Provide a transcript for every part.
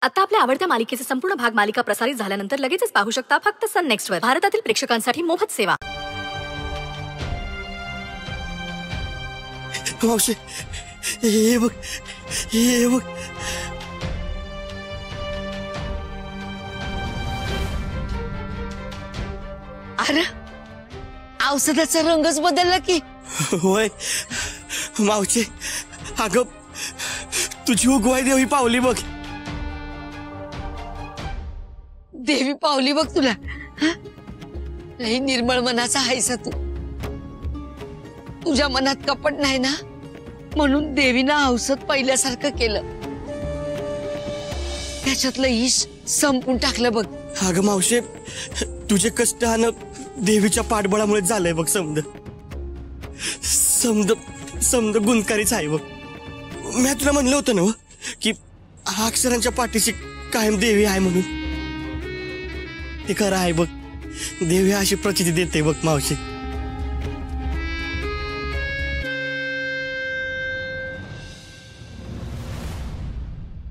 आता आपल्या आवडत्या मालिकेचे संपूर्ण भाग मालिका प्रसारित झाल्यानंतर लगेचच पाहू शकता फक्त सन नेक्स्ट वर. भारतातील प्रेक्षकांसाठी मोफत सेवा. मावशी हे बघ, हे बघ. अरे औषधाचा रंगच बदलला की. होय मावशी, अगं तुझी उगवाई देवी पावली बघ. देवी पावली बघ तुला. लई निर्मळ मनाचा आहेस तू. तुझ्या मनात कपट नाही ना, म्हणून देवीनं औषध पहिल्यासारखं केलं. त्याच्यातलं ईश संपून टाकलं बघ. अगं मावशी, तुझे कष्ट आणि देवीच्या पाठबळामुळे झालंय बघ. समद समद समद गुणकारीच आहे बघ. मी तुला म्हणलं होतं ना की अक्षरांच्या पाठीशी कायम देवी आहे म्हणून. ते खरं आहे बघ. देवी अशी प्रचिती देते बघ मावशी.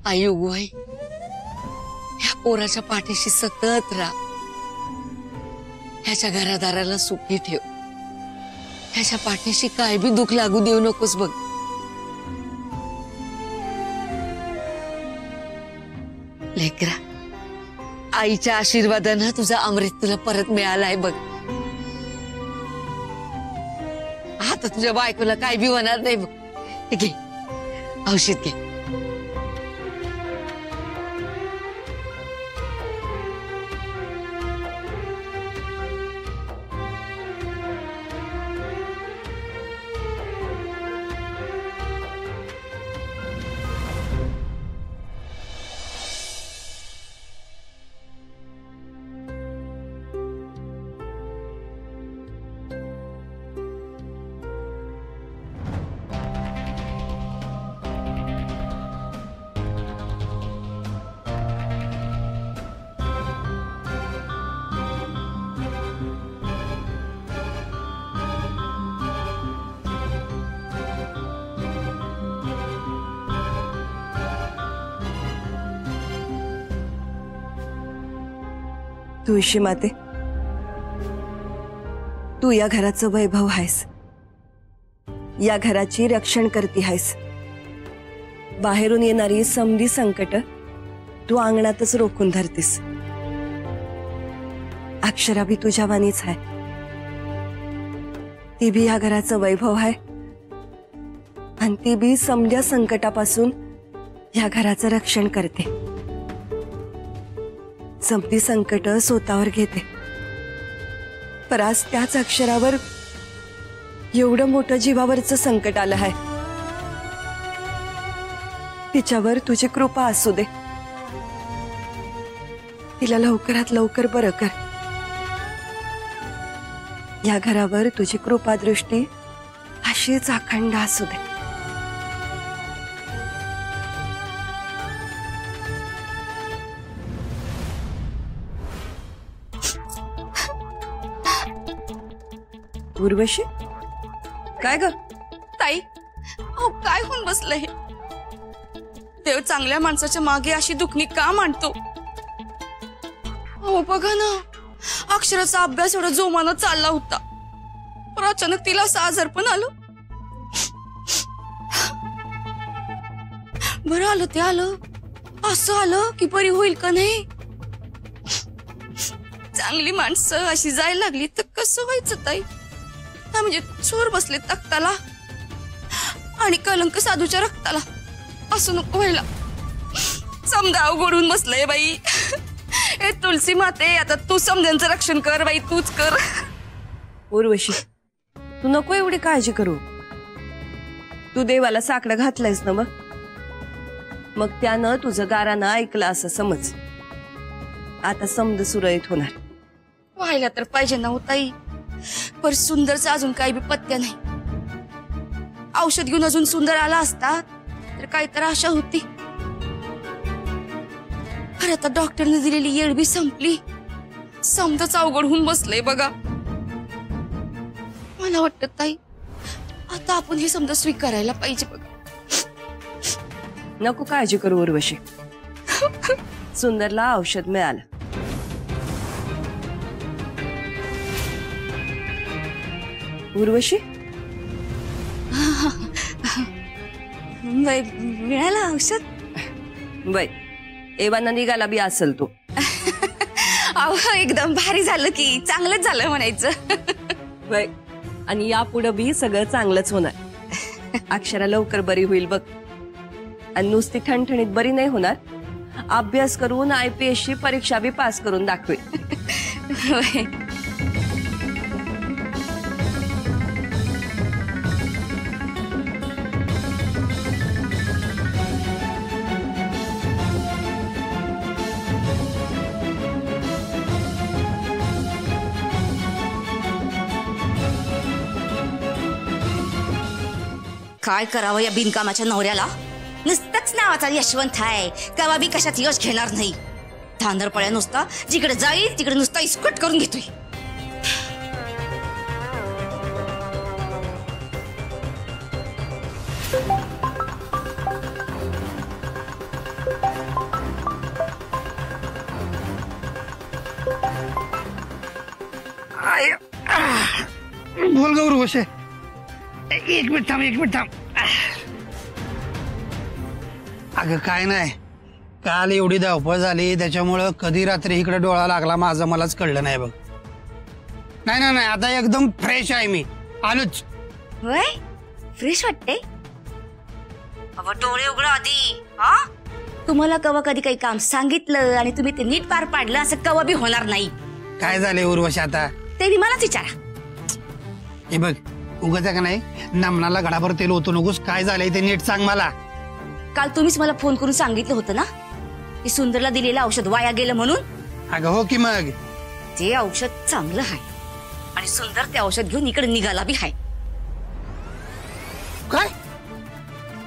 आई उगवाई, ह्या पोराच्या पाठीशी सतत राहा. ह्याच्या घरादाराला सुखी ठेव. ह्याच्या पाठीशी काय बी दुःख लागू देऊ नकोस बघ. लेकरा, आईच्या आशीर्वादानं तुझा अमृत तुला परत मिळालाय बघ. आता तुझ्या बायकोला काय बी होणार नाही बघ. हे घे औषध घे. तुळशी माते, तू या घराचं वैभव आहेस. या घराची रक्षण करती आहेस. बाहेरून येणारी समधी संकट तू अंगणातच रोखून धरतीस. अक्षरा भी तुझ्या वाणीच आहे. ती भी या घराचं वैभव आहे आणि ती भी समध्या संकटापासून या घराचं रक्षण करते. समधी संकट स्वतःवर घेते. पर आज त्याच अक्षरावर एवढं मोठं जीवावरचं संकट आलं आहे. तिच्यावर तुझी कृपा असू दे. तिला लवकरात लवकर बरं कर. या घरावर तुझी कृपा दृष्टी अशीच अखंड असू दे. उर्वशी, काय ग? ताई, अहो काय होऊन बसलंय? देव चांगल्या माणसाच्या मागे अशी दुखणी का मांडतो? हो बघा ना, अक्षराचा अभ्यास एवढा जोमानं चालला होता, पण अचानक तिला असं आजारपण आलं. बरं आलं ते आलं, असं आलं की बरी होईल का नाही. चांगली माणसं अशी जायला लागली तर कसं व्हायचं ताई? म्हणजे चोर बसले तख्ताला आणि कलंक साधूच्या रक्ताला. असं नको व्हायला. समजा अवघडून बसलंय बाई. ए तुलसी माते, आता तू समध्यांचं रक्षण कर बाई, तूच कर. उर्वशी, तू नको एवढी काळजी करू. तू देवाला साकडं घातलंयस ना मग त्यानं तुझं गारानं ऐकलं असं समज. आता समज सुरळीत होणार. व्हायला तर पाहिजे ना हो ताई, पर सुंदरचा अजून काही बी पत्त्या नाही. औषध घेऊन अजून सुंदर आला असता तर काही तर आशा होती. अरे आता डॉक्टरने दिलेली येळ बी संपली. समजच अवघड होऊन बसलंय बघा. मला वाटतं ताई, आता आपण हे समजा स्वीकारायला पाहिजे बघा. नको काळजी करू उर्वशी. सुंदरला औषध मिळालं. उर्वशी मिळालं औषध. वय एवाना निघाला बी असेल तो. अहो एकदम भारी झालं की, चांगलंच झालं म्हणायचं. वय आणि यापुढं बी सगळं चांगलंच होणार. अक्षरा लवकर बरी होईल बघ. आणि नुसती ठणठणीत बरी नाही होणार, अभ्यास करून IPS ची परीक्षा बी पास करून दाखवेल. होय. काय करावं या बिनकामाच्या नवऱ्याला. नुसतंच नावाचा यशवंत आहे, केव्हा बी कशात यश घेणार नाही. धांदरपळ्या नुसता जिकडे जाईल तिकडे नुसता इस्कट करून घेतोय. बोल ग उर्वशी. एक मिनिट थांब. अगं काय नाही, काल एवढी धावपळ झाली त्याच्यामुळं कधी रात्री इकडे डोळा लागला माझं मलाच कळलं नाही बघ. नाही आता एकदम फ्रेश आहे मी. आलोच. होय, फ्रेश वाटते. अहो डोळे उघड आधी. हा, तुम्हाला कवा कधी काही काम सांगितलं आणि तुम्ही ते नीट पार पाडलं असं कवा बी होणार नाही. काय झालंय उर्वशी आता? ते बी मलाच विचारा. हे बघ, उगाच का नाही नमनाला घडाभर तेल होतो नकोस. काय झालंय ते नीट सांग मला. काल तुम्हीच मला फोन करून सांगितलं होतं ना की सुंदरला दिलेलं औषध वाया गेलं म्हणून. अगं हो की मग. ते औषध चांगलं आहे आणि सुंदर ते औषध घेऊन इकडे निघाला बी आहे. काय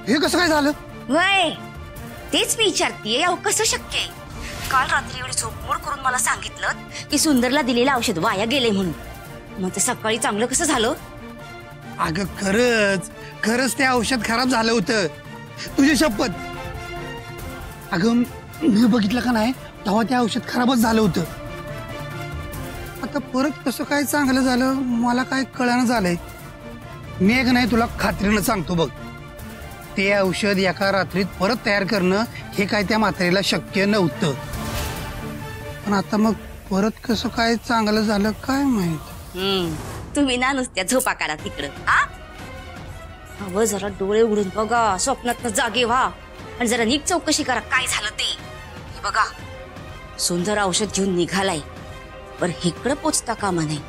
हे कसं काय झालं? वय तेच मी विचारतीये. अहो कसं शक्य आहे? काल रात्री एवढी झोपमोड करून मला सांगितलं की सुंदरला दिलेलं औषध वाया गेले म्हणून. मग ते सकाळी चांगलं कसं झालं? अगं खरंच ते औषध खराब झालं होतं, तुझी शपथ. अगं मी बघितलं का नाही तेव्हा ते औषध खराबच झालं होतं. आता परत कसं काय चांगलं झालं मला काय कळणं झालंय. मी एक नाही तुला खात्रीनं सांगतो बघ, ते औषध एका रात्रीत परत तयार करणं हे काय त्या म्हातारीला शक्य नव्हतं. पण आता मग परत कसं काय चांगलं झालं काय माहित. तुम्ही ना नुसत्या झोपा काढा तिकडं. हा, अहो जरा डोळे उघडून बघा, स्वप्नात जागे व्हा आणि जरा नीट चौकशी करा काय झालं ते. हे बघा, सुंदर औषध घेऊन निघालाय, पण इकडं पोचता कामा नाही.